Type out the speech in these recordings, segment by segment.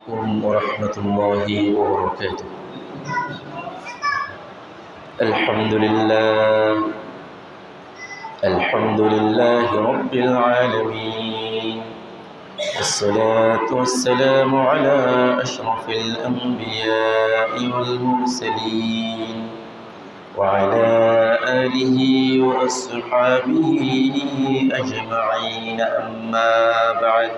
عليكم ورحمة الله وبركاته. الحمد لله رب العالمين، والصلاة والسلام على أشرف الأنبياء والمرسلين وعلى آله وأصحابه أجمعين، أما بعد،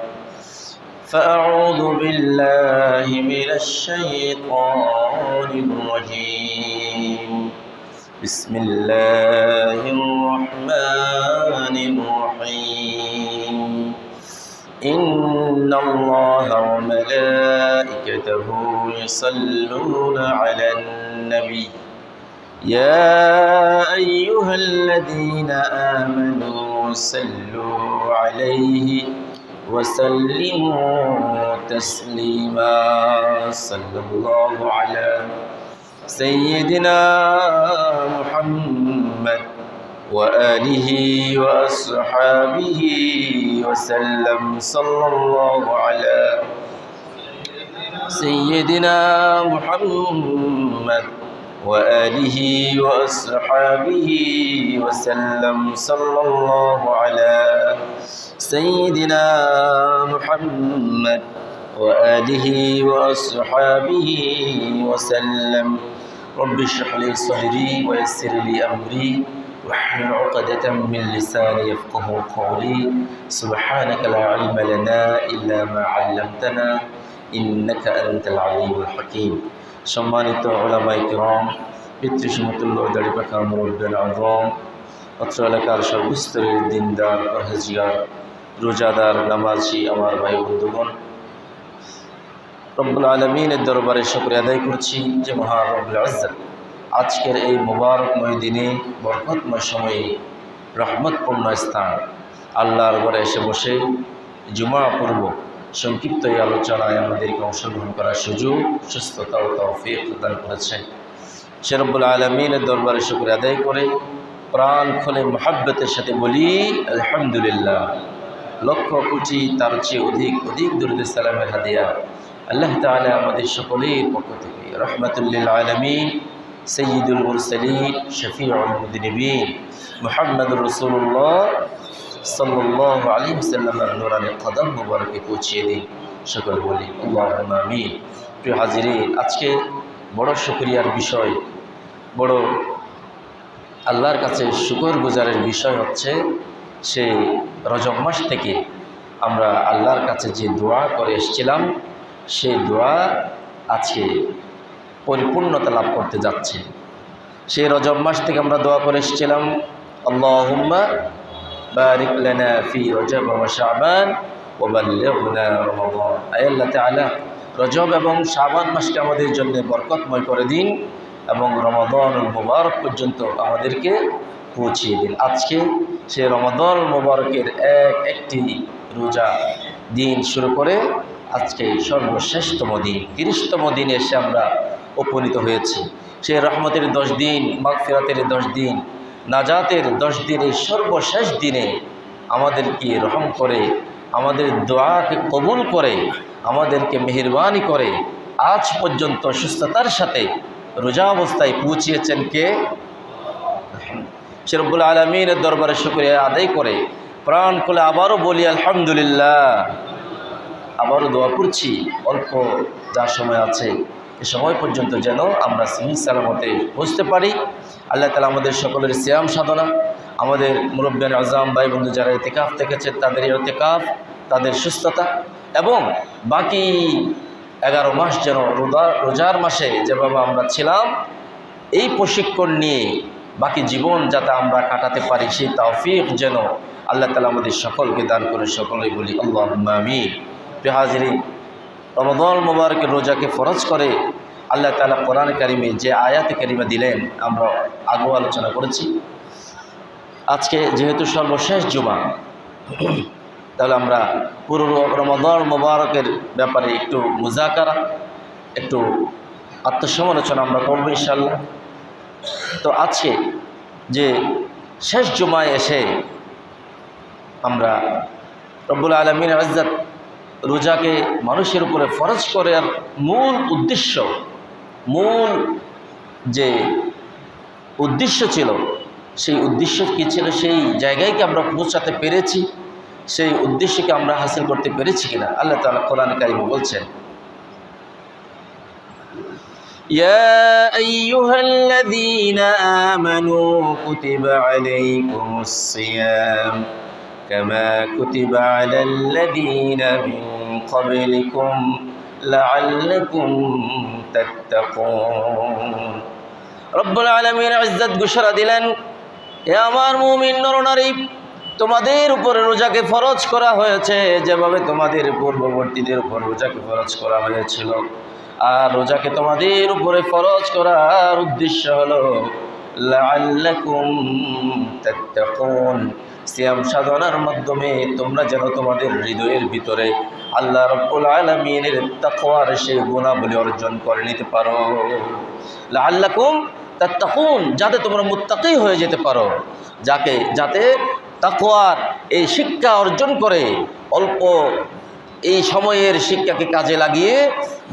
فأعوذ بالله من الشيطان الرجيم. بسم الله الرحمن الرحيم. إن الله وملائكته يصلون على النبي يا أيها الذين آمنوا صلوا عليه وسلموا تسليما. صلى الله على سيدنا محمد وآله وأصحابه وسلم. صلى الله على سيدنا محمد وآله وأصحابه وسلم. صلى الله على سيدنا محمد وآله وأصحابه وسلم. رب اشرح لي صدري ويسر لي أمري واحلل عقدة من لساني يفقهوا قولي. سبحانك لا علم لنا إلا ما علمتنا إنك أنت العليم الحكيم. সম্মানিত উলামায়ে কিরাম, পিতৃসমতুল্য দাড়ি পাখা মুরব্বিয়ান আযম, অত্র এলাকার সর্বস্তরের দিনদার, পরহেজগার, রোজাদার, নামাজি আমার ভাই বন্ধুগণ, রব্বুল আলামিনের দরবারে শুকরিয়া আদায় করছি যে মহান রব্বুল ইজ্জত আজকের এই মুবারকময় দিনে, বরকতময় সময়ে, রহমতপূর্ণ স্থান আল্লাহর ঘরে এসে বসে জুমা পূর্ব সংক্ষিপ্ত এই আলোচনায় আমাদেরকে অংশগ্রহণ করার সুযোগ, সুস্থতা ও তৌফিক দান করেছেন। সে রব্বুল আলামিনের দরবারে শুকরিয়া আদায় করে প্রাণ খুলে মুহাব্বতের সাথে বলি আলহামদুলিল্লাহ। লক্ষ কোটি তার চেয়ে অধিক দুরূদ সালামের হাদিয়া আল্লাহ তাআলা আমাদের সকলের পক্ষ থেকে রাহমাতুল আলামিন, সাইয়্যিদুল মুরসালিন, শফিউল মুযনিবিন মুহাম্মদুর রাসূলুল্লাহ সাল্লাল্লাহু আলাইহি ওয়াসাল্লামের নূরানি কদম মুবারকে পৌঁছিয়ে দিন। সকল বলি আল্লাহুম্মা আমিন। প্রিয় হাজিরিন, আজকে বড় শুকরিয়ার বিষয়, বড় আল্লাহর কাছে শুকর গুজারের বিষয় হচ্ছে, সেই রজব মাস থেকে আমরা আল্লাহর কাছে যে দোয়া করে এসেছিলাম, সেই দোয়া আজকে পরিপূর্ণতা লাভ করতে যাচ্ছে। সেই রজব মাস থেকে আমরা দোয়া করে এসেছিলাম, আল্লাহুম্মা বারিক লানা ফি রজব ওয়া শাবান ওয়া বাল্লিগনা রমাদান। আয় আল্লাহ তাআলা, রজব এবং শাবান মাসকে আমাদের জন্য বরকতময় করে দিন এবং রমাদানুল মুবারক পর্যন্ত আমাদেরকে পৌঁছিয়ে দিন। আজকে সে রমাদানুল মুবারকের একটি রোজা দিন শুরু করে আজকে সর্বশ্রেষ্ঠতম দিন, 30তম দিনে এসে আমরা উপনীত হয়েছি। সে রহমতের 10 দিন, মাগফিরাতের 10 দিন, নাজাতের 10 দিন, এই সর্বশেষ দিনে আমাদেরকে রহম করে, আমাদের দোয়াকে কবুল করে, আমাদেরকে মেহেরবানি করে আজ পর্যন্ত সুস্থতার সাথে রোজা অবস্থায় পৌঁছিয়েছেন কে? সে রব্বুল আলামিনের দরবারে শুকরিয়া আদায় করে প্রাণ খুলে আবারও বলি আলহামদুলিল্লাহ। আবারও দোয়া করছি, অল্প যা সময় আছে এ সময় পর্যন্ত যেন আমরা সহি সালামতে বুঝতে পারি। আল্লাহ তাআলা আমাদের সকলের সিয়াম সাধনা, আমাদের মুরব্বিয়ান আযম ভাই বন্ধু যারা ইতিকাফ থেকেছে তাদের ইতিকাফ, তাদের সুস্থতা এবং বাকি 11 মাস যেন রোজার মাসে যেভাবে আমরা ছিলাম, এই প্রশিক্ষণ নিয়ে বাকি জীবন যাতে আমরা কাটাতে পারি, সেই তৌফিক যেন আল্লাহ তাআলা আমাদের সকলকে দান করে। সকলেই বলি আল্লাহুম্মা আমিন। প্রিয় হাজিরিন, রমাদান মুবারকের রোজাকে ফরজ করে আল্লাহ তাআলা কোরআন কারিমে যে আয়াতে কারিমা দিলেন, আমরা আগেও আলোচনা করেছি। আজকে যেহেতু সর্বশেষ জুমা, তাহলে আমরা পুরো রমাদান মুবারকের ব্যাপারে একটু মুজাকারা, একটু আত্মসমালোচনা আমরা করব ইনশাআল্লাহ। তো আজকে যে শেষ জুমায় এসে আমরা রব্বুল আলামিনের ইজ্জত রোজাকে মানুষের উপরে ফরজ করার মূল উদ্দেশ্য, মূল যে উদ্দেশ্য ছিল, সেই উদ্দেশ্য কী ছিল, সেই জায়গায় কি আমরা পৌঁছাতে পেরেছি, সেই উদ্দেশ্যকে আমরা হাসিল করতে পেরেছি কিনা। আল্লাহ তাআলা কোরআন কারিমে বলছেন, ইয়া আইয়ুহাল্লাযীনা আমানু কুতিবা আলাইকুমুস সিয়াম কামা কুতিবা আলাল্লাযীনা মিন ক্বাবলিকুম লাআল্লাকুম তাত্তাকুন। রব্বুল আলামিন ইজ্জত ঘোষণা দিলেন, এ আমার মুমিন নরনারী, তোমাদের উপরে রোজাকে ফরজ করা হয়েছে যেভাবে তোমাদের পূর্ববর্তীদের উপর রোজাকে ফরজ করা হয়েছিল। আর রোজাকে তোমাদের উপরে ফরজ করার উদ্দেশ্য হলো লাআল্লাকুম তাত্তাকুন, সিয়াম সাধনার মাধ্যমে তোমরা যেন তোমাদের হৃদয়ের ভিতরে আল্লাহ রাব্বুল আলামিনের তাকওয়ার সেই গুণাবলী অর্জন করে নিতে পারো। লাআল্লাকুম তাত্তাকুন, যাতে তোমরা মুত্তাকি হয়ে যেতে পারো, যাতে তাকওয়ার এই শিক্ষা অর্জন করে অল্প এই সময়ের শিক্ষাকে কাজে লাগিয়ে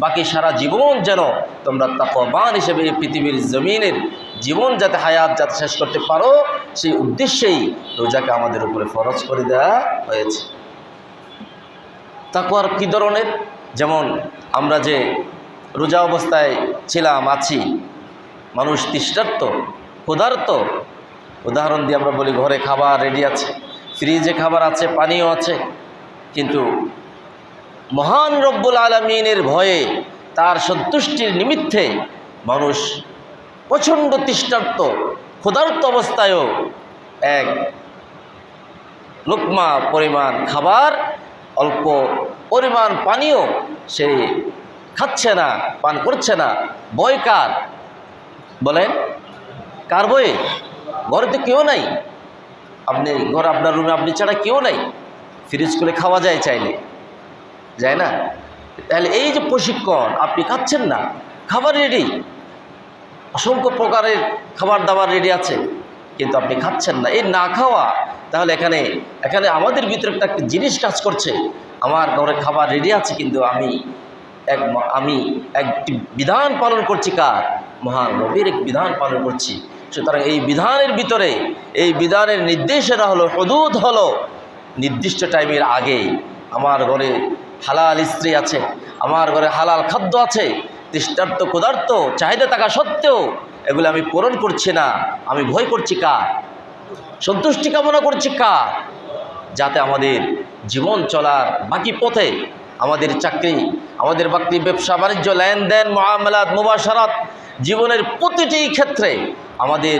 বাকি সারা জীবন যেন তোমরা তাকওয়াবান হিসেবে এই পৃথিবীর জমিনের জীবন যাতে হায়াত যাতে শেষ করতে পারো, সেই উদ্দেশ্যেই রোজাকে আমাদের উপরে ফরজ করে দেওয়া হয়েছে। তাকওয়ার কী ধরনের? যেমন আমরা যে রোজা অবস্থায় ছিলাম, আছি, মানুষ তৃষ্ণার্ত, ক্ষুধার্ত। উদাহরণ দিয়ে আমরা বলি, ঘরে খাবার রেডি আছে, ফ্রিজে খাবার আছে, পানিও আছে, কিন্তু মহান রব্বুল আলামিনের ভয়ে, তার সন্তুষ্টির নিমিত্তে মানুষ প্রচণ্ড তৃষ্ণার্ত, ক্ষুধার্ত অবস্থায়ও এক লোকমা পরিমাণ খাবার, অল্প পরিমাণ পানীয় সে খাচ্ছে না, পান করছে না। ভয় কার? বলেন, কার ভয়ে? ঘরে তো কেউ নাই, আপনি ঘর, আপনার রুমে আপনি ছাড়া কেউ নাই, ফ্রিজ খুলে খাওয়া যায় চাইলে, যায় না? তাহলে এই যে প্রশিক্ষণ, আপনি খাচ্ছেন না, খাবার রেডি, অসংখ্য প্রকারের খাবার দাবার রেডি আছে, কিন্তু আপনি খাচ্ছেন না, এই না খাওয়া। তাহলে এখানে আমাদের ভিতরে একটা জিনিস কাজ করছে, আমার ঘরে খাবার রেডি আছে, কিন্তু আমি একটি বিধান পালন করছি, কার? মহান নবীর এক বিধান পালন করছি। সুতরাং এই বিধানের ভিতরে, এই বিধানের নির্দেশনা হলো, হুদুদ হলো, নির্দিষ্ট টাইমের আগে আমার ঘরে হালাল স্ত্রী আছে, আমার ঘরে হালাল খাদ্য আছে, তৃষ্ণার্ত ক্ষুধার্ত চাহিদা থাকা সত্ত্বেও এগুলো আমি পূরণ করছি না। আমি ভয় করছি কার? সন্তুষ্টি কামনা করছি কার? যাতে আমাদের জীবন চলার বাকি পথে, আমাদের চাকরি, আমাদের বাকি ব্যবসা বাণিজ্য, লেনদেন, মুআমালাত, মুবাশারাত, জীবনের প্রতিটি ক্ষেত্রে আমাদের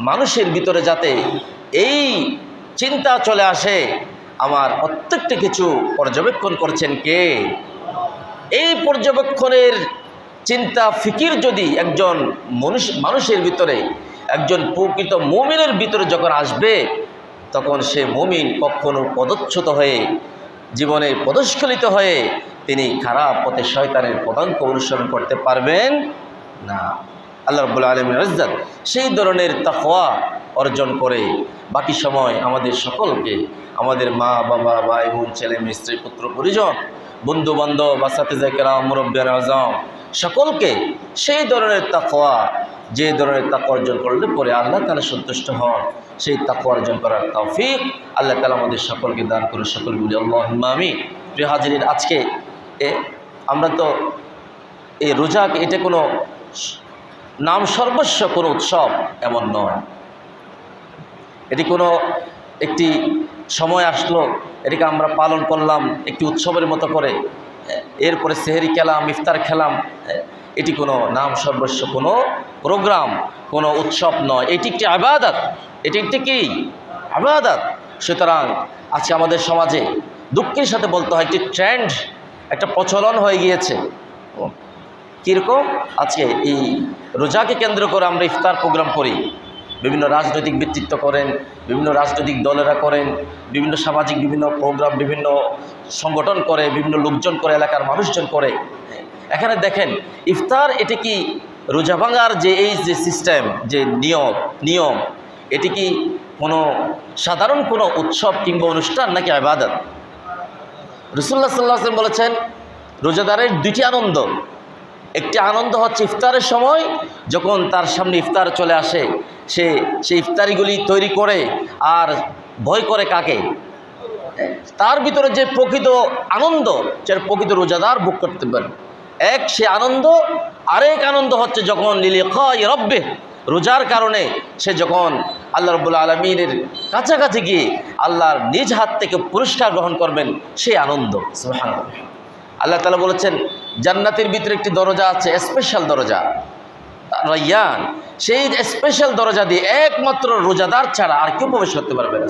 মানুষের ভিতরে যাতে এই চিন্তা চলে আসে, আমার প্রত্যেকটা কিছু পর্যবেক্ষণ করছেন কে? এই পর্যবেক্ষণের চিন্তা ফিকির যদি একজন মানুষের ভিতরে, একজন প্রকৃত মুমিনের ভিতরে যখন আসবে, তখন সে মুমিন কখনো পদচ্যুত হয়ে, জীবনে পদস্খলিত হয়ে তিনি খারাপ পথে শয়তানের পদাঙ্ক অনুসরণ করতে পারবেন না। আল্লাহ রাব্বুল আলামিন ইজ্জত সেই ধরনের তাকওয়া অর্জন করে বাকি সময় আমাদের সকলকে, আমাদের মা বাবা, ভাই বোন, ছেলে মেয়ে, স্ত্রী, পুত্র পরিজন, বন্ধু বান্ধব, আসাতিজা কেরাম, মুরব্বিয়ান আযম, সকলকে সেই ধরনের তাকওয়া, যে ধরনের তাকওয়া অর্জন করলে পরে আল্লাহ তাআলা সন্তুষ্ট হন, সেই তাকওয়া অর্জন করার তৌফিক আল্লাহ তাআলা আমাদের সকলকে দান করে। সকল বলি আল্লাহুম্মা আমিন। প্রিয় হাজিরিন, আজকে আমরা তো এই রোজা, এটা কোনো নাম সর্বস্ব কোনো উৎসব এমন নয়। এটি কোনো একটি সময় আসলো, এটিকে আমরা পালন করলাম একটি উৎসবের মতো করে, এরপরে সেহরি খেলাম, ইফতার খেলাম, এটি কোনো নাম সর্বস্ব কোনো প্রোগ্রাম, কোনো উৎসব নয়। এটি একটি ইবাদত, এটি একটি কি? ইবাদত। সুতরাং আজকে আমাদের সমাজে দুঃখের সাথে বলতে হয়, একটি ট্রেন্ড, একটা প্রচলন হয়ে গিয়েছে। কীরকম? আজকে এই রোজাকে কেন্দ্র করে আমরা ইফতার প্রোগ্রাম করি, বিভিন্ন রাজনৈতিক ব্যক্তিত্ব করেন, বিভিন্ন রাজনৈতিক দলেরা করেন, বিভিন্ন সামাজিক বিভিন্ন প্রোগ্রাম, বিভিন্ন সংগঠন করে, বিভিন্ন লোকজন করে, এলাকার মানুষজন করে। এখানে দেখেন, ইফতার এটি কি রোজা ভাঙার যে এই যে সিস্টেম, যে নিয়ম, এটি কি কোনো সাধারণ কোনো উৎসব কিংবা অনুষ্ঠান নাকি ইবাদত? রাসূলুল্লাহ সাল্লাল্লাহু আলাইহি ওয়াসাল্লাম বলেছেন রোজাদারের দুইটি আনন্দ। একটি আনন্দ হচ্ছে ইফতারের সময়, যখন তার সামনে ইফতার চলে আসে, সেই ইফতারিগুলি তৈরি করে আর ভয় করে কাকে? তার ভিতরে যে প্রকৃত আনন্দ, সে প্রকৃত রোজাদার ভোগ করতে পারে। এক সে আনন্দ, আরেক আনন্দ হচ্ছে যখন লিলিকাই রব্বিহ, রোজার কারণে সে যখন আল্লাহ রাব্বুল আলামিনের কাছাকাছি গিয়ে আল্লাহর নিজ হাত থেকে পুরস্কার গ্রহণ করবেন, সেই আনন্দ। সুবহানাল্লাহ। আল্লাহ তাআলা বলেছেন জান্নাতের ভিতরে একটি দরজা আছে, স্পেশাল দরজা রায়্যান। সেই স্পেশাল দরজা দিয়ে একমাত্র রোজাদার ছাড়া আর কেউ প্রবেশ করতে পারবে না,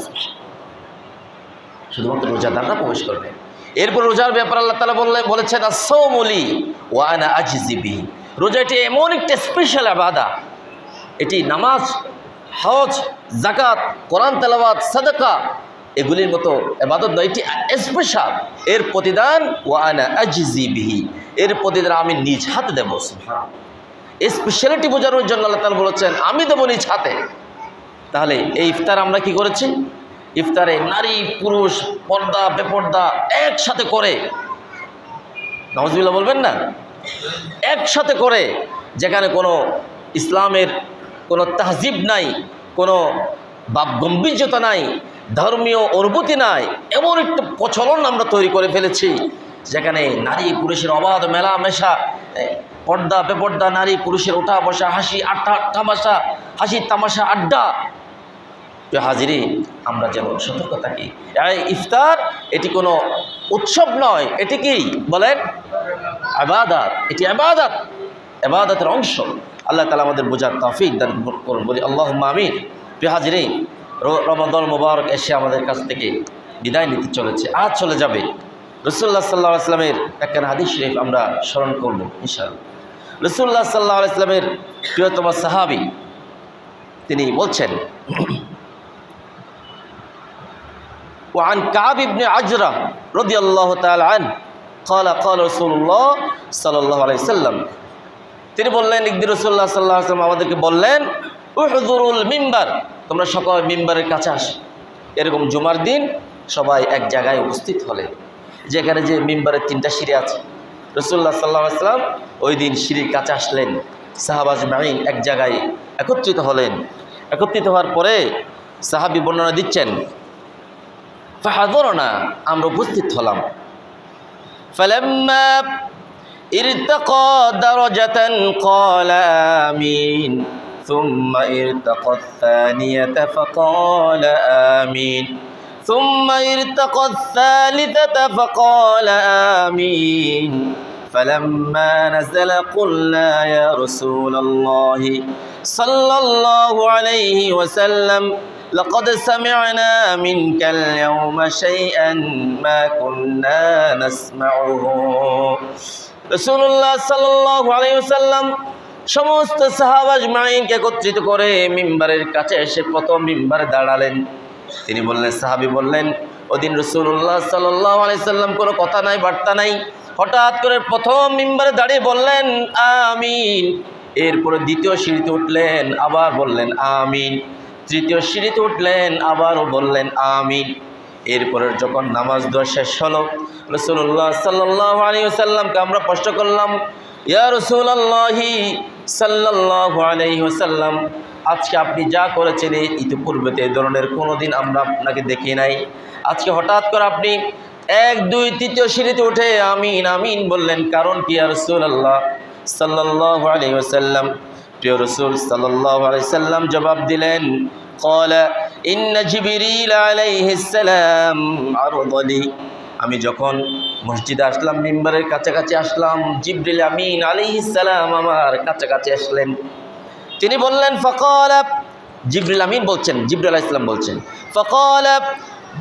শুধুমাত্র রোজাদাররা প্রবেশ করবে। এরপর রোজার ব্যাপার আল্লাহ তাআলা বলেছেন আস-সাওমু লি ওয়া আনা আজজি বিহি। রোজা এটি এমন একটা স্পেশাল ইবাদত, এটি নামাজ, হজ, যাকাত, কোরআন তেলাওয়াত, সাদাকা এগুলির মতো ইবাদত নয়, এটি স্পেশাল। এর প্রতিদান ওয়া আনা আজজি বিহি, এর প্রতিদান আমি নিজ হাতে দেব। সুবহানাল্লাহ। এই স্পেশালিটি বোঝানোর জন্য আল্লাহ তাআলা বলেছেন আমি দেব নিজ হাতে। তাহলে এই ইফতার আমরা কি করেছি? ইফতারে নারী পুরুষ পর্দা বেপর্দা একসাথে করে, নাউজুবিল্লাহ বলবেন না, একসাথে করে, যেখানে কোনো ইসলামের কোনো তাহজিব নাই, কোনো ভাবগম্ভীর্যতা নাই, ধর্মীয় অনুভূতি নাই, এমন একটা প্রচলন আমরা তৈরি করে ফেলেছি যেখানে নারী পুরুষের অবাধ মেলামেশা, পর্দা বেপর্দা, নারী পুরুষের ওঠা বসা, হাসি তামাশা, হাসি তামাশা, আড্ডা। হাজিরিন, আমরা যেন সতর্ক থাকি। ইফতার এটি কোনো উৎসব নয়, এটি কি বলেন? ইবাদত। এটি ইবাদত, ইবাদতের অংশ। আল্লাহ তাআলা আমাদের বোঝার তৌফিক দান করুন, বলি আল্লাহুম্মা আমিন। হাজিরিন, রমাদান মুবারক এসে আমাদের কাছ থেকে বিদায় নিতে চলেছে, আজ চলে যাবে। রাসূলুল্লাহ সাল্লাল্লাহু আলাইহি ওয়াসাল্লামের একটা হাদিস শরীফ আমরা স্মরণ করব ইনশাআল্লাহ। রাসূলুল্লাহ সাল্লাল্লাহু আলাইহি ওয়াসাল্লামের প্রিয়তম সাহাবী তিনি বলছেন وعن كعب بن عجرة رضي الله تعالى عنه قال قال رسول الله صلى الله عليه وسلم, তিনি বললেন একদিন রাসূলুল্লাহ সাল্লাল্লাহু আলাইহি ওয়াসাল্লাম আমাদেরকে বললেন উহযুরুল মিম্বার, তোমরা সবাই মিম্বারের কাছে আসো। এরকম জুমার দিন সবাই এক জায়গায় উপস্থিত হলে, যেখানে যে মিম্বারের 3টা সিঁড়ি আছে, রাসূলুল্লাহ সাল্লাল্লাহু আলাইহি ওয়াসাল্লাম ওই দিন সিঁড়ির কাছে আসলেন, সাহাবা আজমাইন এক জায়গায় একত্রিত হলেন। একত্রিত হওয়ার পরে সাহাবী বর্ণনা দিচ্ছেন ফাহাদরনা, আমরা উপস্থিত হলাম। ফালাম্মা ইরতাকা দারাজাতান ক্বালা আমিন সুম্মা ইরতাকা আস-সানিয়াতা ফাকালা আমিন সুম্মা ইরতাকা আস-সালিসাতা ফাকালা আমিন ফালাম্মা নাযালা কুলনা ইয়া রাসূলাল্লাহি সাল্লাল্লাহু আলাইহি ওয়াসাল্লাম لقد سمعنا منك اليوم شيئا ما كنا نسمعه। রাসূলুল্লাহ সাল্লাল্লাহু আলাইহি ওয়াসাল্লাম সমস্ত সাহাবা আজমাইনকে একত্রিত করে মিম্বারের কাছে এসে প্রথম মিম্বারে দাঁড়ালেন। তিনি বললেন, সাহাবী বললেন, ওদিন রাসূলুল্লাহ সাল্লাল্লাহু আলাইহি ওয়াসাল্লাম কোনো কথা নাই, বার্তা নাই, হঠাৎ করে প্রথম মিম্বারে দাঁড়িয়ে বললেন আমিন। এরপরে দ্বিতীয় সিঁড়িতে উঠলেন, আবার বললেন আমিন। তৃতীয় সিঁড়িতে উঠলেন, আবারও বললেন আমিন। এরপরে যখন নামাজ দোয়া শেষ হলো, রাসূলুল্লাহ সাল্লাল্লাহু আলাইহি ওয়াসাল্লামকে আমরা প্রশ্ন করলাম, ইয়া রাসূলুল্লাহি সাল্লাল্লাহু আলাইহি ওয়াসাল্লাম, আজকে আপনি যা করেছেন ইতিপূর্বেতে এই ধরনের কোনোদিন আমরা আপনাকে দেখি নাই। আজকে হঠাৎ করে আপনি 1, 2, তৃতীয় সিঁড়িতে উঠে আমিন আমিন বললেন, কারণ কি ইয়া রাসূলুল্লাহ সাল্লাল্লাহু আলাইহি ওয়াসাল্লাম? প্রিয় রাসূল সাল্লাল্লাহু আলাইহি সাল্লাম জবাব দিলেন, ক্বালা ইন্না জিবরিল আলাইহিস সালাম আরদালি, আমি যখন মসজিদে আসলাম, মিম্বারের কাছাকাছি আসলাম, জিবরিল আমিন আলাইহিস সালাম আমার কাছাকাছি আসলেন। তিনি বললেন ফাকালা, জিবরিল আমিন বলছেন, জিবরিল আলাইহিস সালাম বলছেন, ফাকালা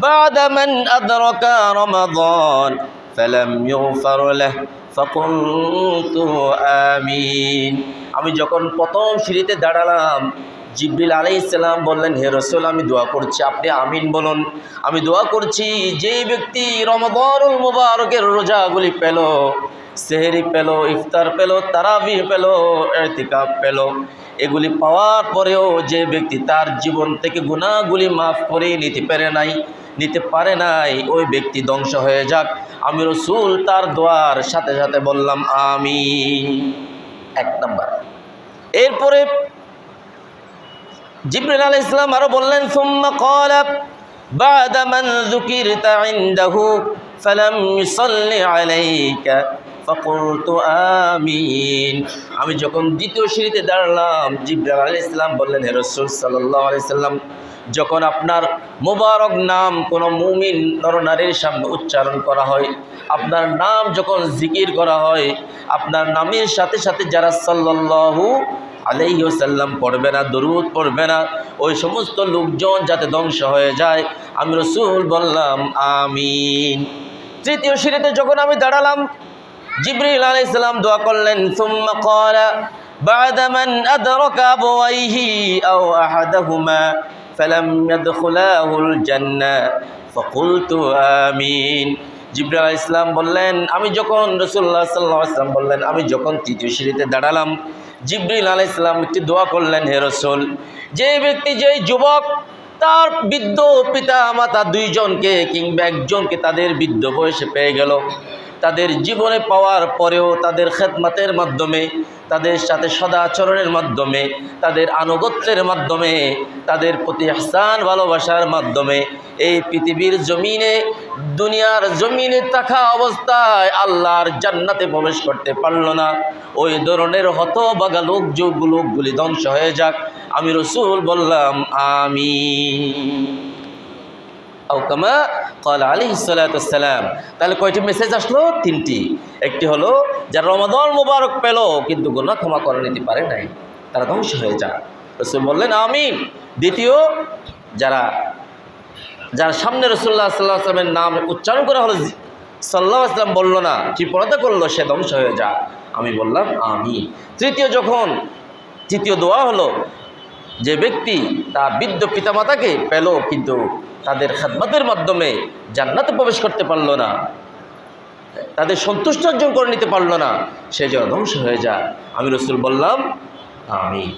বা'দা মান আদরাকা রমাদান ফালাম ইগফার লাহু ফাকুনতু আমিন। আমি যখন প্রথম সিঁড়িতে দাঁড়ালাম, জিবরিল আলাইহিস সালাম বললেন, হে রাসূল, আমি দোয়া করছি, আপনি আমিন বলুন। আমি দোয়া করছি, যে ব্যক্তি রমাদানুল মুবারকের রোজাগুলি পেল, সেহরি পেল, ইফতার পেল, তারাবিহ পেল, ইতিকাফ পেল, এগুলি পাওয়ার পরেও যে ব্যক্তি তার জীবন থেকে গুনাহগুলি মাফ করে নিতে পারে নাই, ওই ব্যক্তি ধ্বংস হয়ে যাক। আমি রাসূল তার দোয়ার সাথে সাথে বললাম আমিন। এক নাম্বার। এরপরে জিবরিল আলাইহিস সালাম আরো বললেন সুম্মা ক্বালা বা'দা মান যুকিরতা ইনদাহু ফালাম ইউসাল্লি আলাইকা ফাকুলতু আমিন। আমি যখন দ্বিতীয় সিঁড়িতে দাঁড়ালাম, জিবরিল আলাইহিস সালাম বললেন, হে রাসূল সাল্লাল্লাহু আলাইহি সাল্লাম, যখন আপনার মোবারক নাম কোনো মুমিন নরনারীর সামনে উচ্চারণ করা হয়, আপনার নাম যখন জিকির করা হয়, আপনার নামের সাথে সাথে যারা সাল্লাল্লাহু আলাইহি ওয়াসাল্লাম পড়বে না, দরুদ পড়বে না, ওই সমস্ত লোকজন যাতে ধ্বংস হয়ে যায়, আমি রাসূল বললাম আমিন। তৃতীয় সিঁড়িতে যখন আমি দাঁড়ালাম, জিবরিল আলাইহিস সালাম দোয়া করলেন সুম্মা ক্বালা বা'দা মান আদরাকা আবওয়াইহি আও আহাদাহুমা ফালাম ইয়াদখুলাহুল জান্নাহ ফাকুলতু আমিন। জিবরিল আলাইহিস সালাম বললেন, আমি যখন রাসূলুল্লাহ সাল্লাল্লাহু আলাইহি ওয়াসাল্লাম বললেন, আমি যখন তৃতীয় সিঁড়িতে দাঁড়ালাম, জিবরিল আলাইহিস সালাম একটি দোয়া করলেন, হে রাসূল, যে ব্যক্তি, যেই যুবক তার বৃদ্ধ পিতা মাতা দুইজনকে কিংবা একজনকে তাদের বৃদ্ধ বয়সে পেয়ে গেল, তাদের জীবনে পাওয়ার পরেও তাদের খেদমতের মাধ্যমে, তাদের সাথে সদাচরণের মাধ্যমে, তাদের আনুগত্যের মাধ্যমে, তাদের প্রতি ইহসান ভালোবাসার মাধ্যমে এই পৃথিবীর জমিনে, দুনিয়ার জমিনে থাকা অবস্থায় আল্লাহর জান্নাতে প্রবেশ করতে পারল না, ওই ধরনের হতভাগা লোকগুলি ধ্বংস হয়ে যাক, আমি রাসূল বললাম আমিন। আওকামা ক্বালা আলাইহিস সালাতু ওয়াস সালাম। তাহলে কয়টি মেসেজ আসলো? তিনটি। একটি হলো যারা রমাদান মুবারক পেল কিন্তু গুনাহ ক্ষমা করে নিতে পারে নাই, তারা ধ্বংস হয়ে যায়, রাসূল বললেন আমিন। দ্বিতীয়, যারা সামনে রাসূলুল্লাহ সাল্লাল্লাহু আলাইহি ওয়াসাল্লামের নাম উচ্চারণ করা হলো, সাল্লাল্লাহু আলাইহি ওয়াসাল্লাম বলল না, কৃপণতা করলো, সে ধ্বংস হয়ে যায়, আমি বললাম আমিন। তৃতীয় দোয়া হলো যে ব্যক্তি তার বৃদ্ধ পিতামাতাকে পেল কিন্তু তাদের খেদমতের মাধ্যমে জান্নাতে প্রবেশ করতে পারল না, তাদের সন্তুষ্ট অর্জন করে নিতে পারল না, সে যেন ধ্বংস হয়ে যায়, আমি রাসূল বললাম আমিন।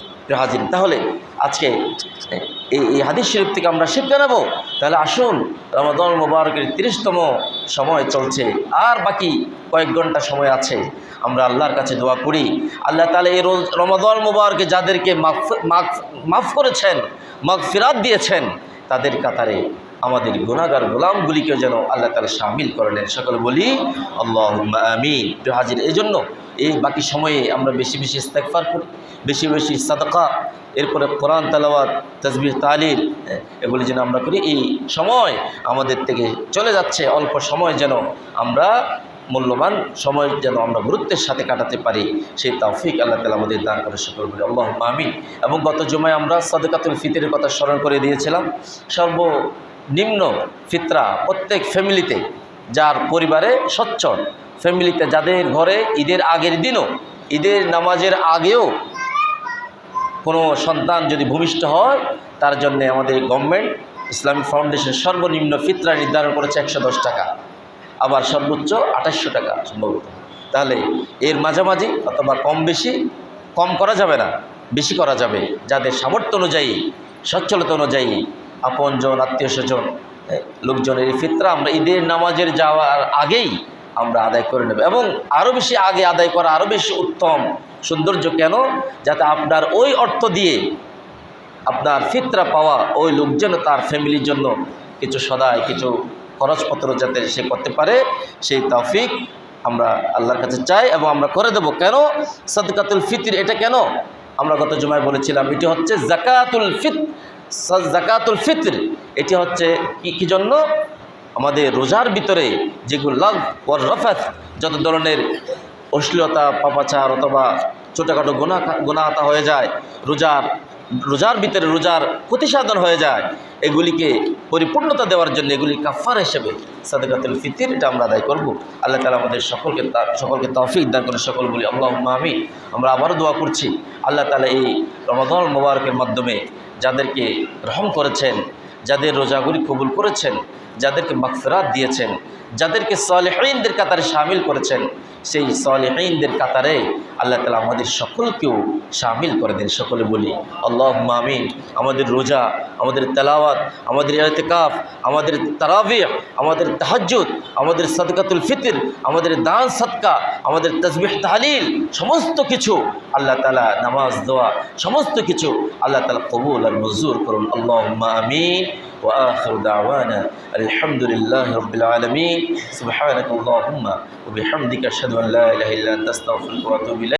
হাজির, তাহলে আজকে এই হাদিস শরীফ থেকে আমরা শিক্ষা নেব। তাহলে আসুন, রমাদান মুবারকের 30তম সময় চলছে, আর বাকি কয়েক ঘন্টা সময় আছে, আমরা আল্লাহর কাছে দোয়া করি, আল্লাহ তাআলা এই রমাদান মুবারকে যাদেরকে মাফ করেছেন, মাগফিরাত দিয়েছেন, তাদের কাতারে আমাদের গুনাহগার গোলামগুলিকেও যেন আল্লাহ তাআলা শামিল করে নেন। সকলে বলি আল্লাহুম্মা আমিন। হাজির, এই জন্য এই বাকি সময়ে আমরা বেশি বেশি ইস্তেগফার করি, বেশি বেশি সাদাকা, এরপরে কোরআন তেলাওয়াত, তাসবিহ, তাহলিল, এগুলি যেন আমরা করি। এই সময় আমাদের থেকে চলে যাচ্ছে, অল্প সময় যেন আমরা মূল্যবান সময় যেন আমরা গুরুত্বের সাথে কাটাতে পারি, সেই তৌফিক আল্লাহ তাআলা আমাদের দান করে, সকল বলি আল্লাহুম্মা আমিন। এবং গত জুমায় আমরা সাদকাতুল ফিতরের কথা স্মরণ করে দিয়েছিলাম। সর্বনিম্ন ফিতরা প্রত্যেক ফ্যামিলিতে, যার পরিবারে সচ্ছল ফ্যামিলিতে, যাদের ঘরে ঈদের আগের দিনও, ঈদের নামাজের আগেও কোনো সন্তান যদি ভূমিষ্ঠ হয়, তার জন্য আমাদের গভর্নমেন্ট ইসলামিক ফাউন্ডেশন সর্বনিম্ন ফিতরা নির্ধারণ করেছে 110 টাকা, আবার সর্বোচ্চ 2800 টাকা সম্ভবত। তাহলে এর মাঝামাঝি অথবা কম করা যাবে না, বেশি করা যাবে, যাদের সামর্থ্য অনুযায়ী, সচ্ছলতা অনুযায়ী, আপনজন, আত্মীয় স্বজন, লোকজনের এই ফিতরা আমরা ঈদের নামাজের যাওয়ার আগেই আমরা আদায় করে নেব। এবং আরও বেশি আগে আদায় করা আরও বেশি উত্তম, সৌন্দর্য। কেন? যাতে আপনার ওই অর্থ দিয়ে আপনার ফিতরা পাওয়া ওই লোক যেন তার ফ্যামিলির জন্য কিছু সদায়, কিছু খরচপত্র যাতে সে করতে পারে, সেই তৌফিক আমরা আল্লাহর কাছে চাই এবং আমরা করে দেব। কেন সাদকাতুল ফিতর? এটা কেন আমরা গত জুমায় বলেছিলাম, এটি হচ্ছে জাকাতুল ফিতর। এটি হচ্ছে কি জন্য? আমাদের রোজার ভিতরে যেগুলো লাগ ওয়ার রাফাত, যত ধরনের অশ্লীলতা, পাপাচার অথবা ছোটোখাটো গুনাহ হয়ে যায়, রোজার ভিতরে রোজার ক্ষতিসাধন হয়ে যায়, এগুলিকে পরিপূর্ণতা দেওয়ার জন্য এগুলি কাফার হিসেবে সাদকাতুল ফিতর এটা আমরা আদায় করব। আল্লাহ তাআলা আমাদের সকলকে তৌফিক দান করে, সকল বলি আল্লাহুম্মা আমিন। আমরা আবারও দোয়া করছি, আল্লাহ তাআলা এই রমাদান মুবারকের মাধ্যমে যাদেরকে রহম করেছেন, যাদের রোজাগুলি কবুল করেছেন, যাদেরকে মাগফিরাত দিয়েছেন, যাদেরকে সালেহীনদের কাতারে শামিল করেছেন, সেই সালেহীনদের কাতারে আল্লাহ তাআলা আমাদের সকলকেও শামিল করে দেন। সকলে বলি আল্লাহুম্মা আমিন। আমাদের রোজা, আমাদের তেলাওয়াত, আমাদের ইতিকাফ, আমাদের তারাবিহ, আমাদের তাহাজ্জুদ, আমাদের সাদকাতুল ফিতর, আমাদের দান সদকা, আমাদের তাসবিহ তাহলিল, সমস্ত কিছু আল্লাহ তাআলা, নামাজ দোয়া, সমস্ত কিছু আল্লাহ তাআলা কবুল আর মঞ্জুর করুন। আল্লাহুম্মা আমিন। ওয়া আখিরু দাওয়ানা আলহামদুলিল্লাহি রাব্বিল আলামিন। সুবহানাকাল্লাহুম্মা ওয়া বিহামদিকা আশহাদু আন লা ইলাহা ইল্লা আনতা আস্তাগফিরুকা ওয়া আতুবু ইলাইক।